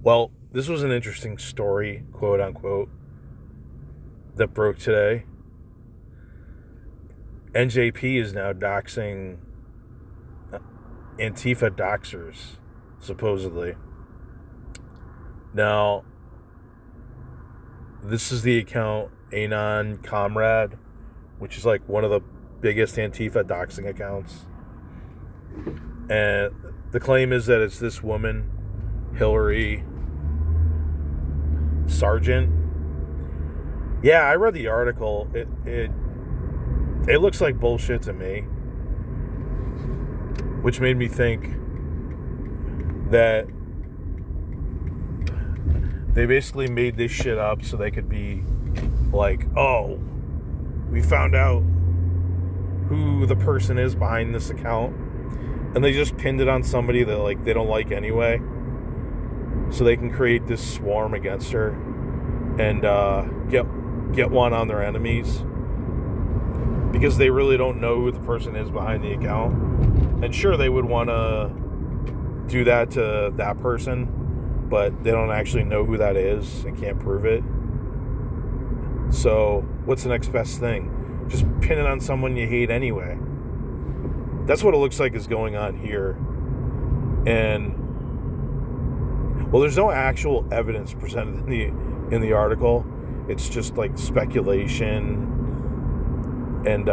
Well, this was an interesting story, quote unquote, that broke today. NJP is now doxing Antifa doxers, supposedly. Now, this is the account Anon Comrade, which is like one of the biggest Antifa doxing accounts. And the claim is that it's this woman, Hilary Sargent. Yeah, I read the article. It looks like bullshit to me, which made me think that they basically made this shit up so they could be like, oh, we found out who the person is behind this account, and they just pinned it on somebody that like they don't like anyway, so they can create this swarm against her and get one on their enemies, because they really don't know who the person is behind the account. And sure, they would want to do that to that person, but they don't actually know who that is and can't prove it. So what's the next best thing? Just pin it on someone you hate anyway. That's what it looks like is going on here. And well, there's no actual evidence presented in the article. It's just like speculation and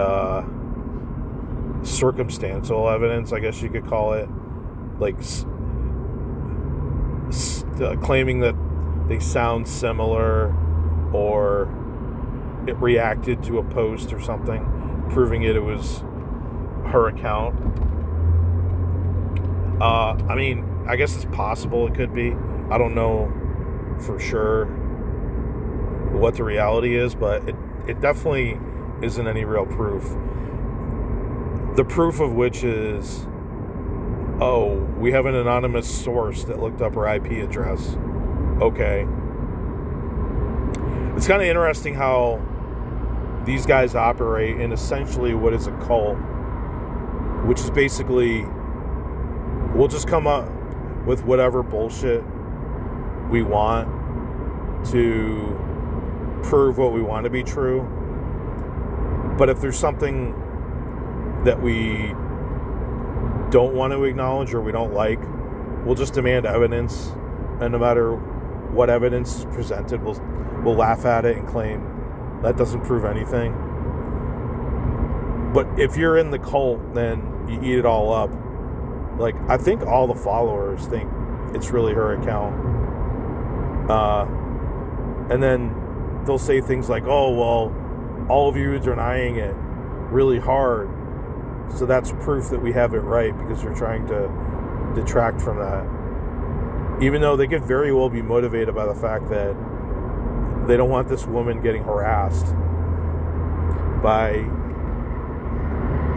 circumstantial evidence, I guess you could call it, like claiming that they sound similar, or it reacted to a post or something, proving it was her account. I mean, I guess it's possible it could be. I don't know for sure what the reality is, but it definitely isn't any real proof. The proof of which is, oh, we have an anonymous source that looked up her IP address. Okay. It's kind of interesting how these guys operate in essentially what is a cult, which is basically, we'll just come up with whatever bullshit we want to prove what we want to be true. But if there's something that we don't want to acknowledge or we don't like, we'll just demand evidence, and no matter what evidence is presented, we'll laugh at it and claim that doesn't prove anything. But if you're in the cult, then you eat it all up. Like, I think all the followers think it's really her account. And then they'll say things like, oh, well, all of you are denying it really hard, so that's proof that we have it right, because you're trying to detract from that. Even though they could very well be motivated by the fact that they don't want this woman getting harassed by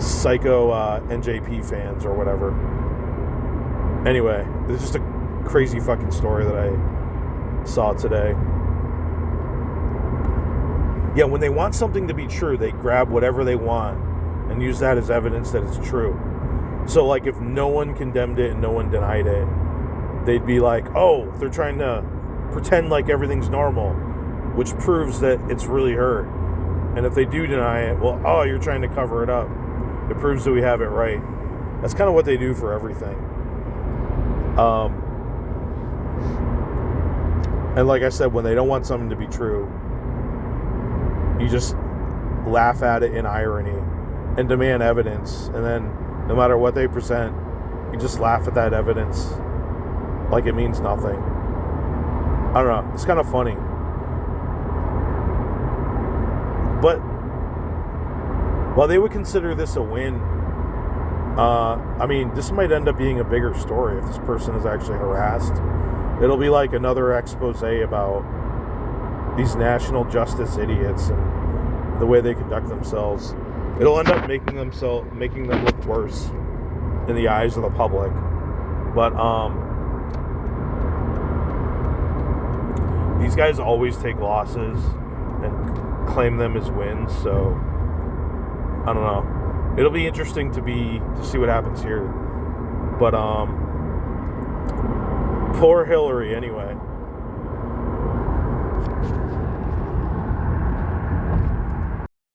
psycho NJP fans or whatever. Anyway, it's just a crazy fucking story that I saw today. Yeah, when they want something to be true, they grab whatever they want and use that as evidence that it's true. So, like, if no one condemned it and no one denied it, they'd be like, oh, they're trying to pretend like everything's normal, which proves that it's really her. And if they do deny it, well, oh, you're trying to cover it up. It proves that we have it right. That's kind of what they do for everything. And like I said, when they don't want something to be true, you just laugh at it in irony and demand evidence, and then no matter what they present, you just laugh at that evidence like it means nothing. I don't know, it's kind of funny. But while they would consider this a win, I mean, this might end up being a bigger story if this person is actually harassed. It'll be like another expose about these national justice idiots and the way they conduct themselves. It'll end up making them look worse in the eyes of the public. But these guys always take losses and claim them as wins, so I don't know. It'll be interesting to see what happens here. But Poor Hilary, anyway.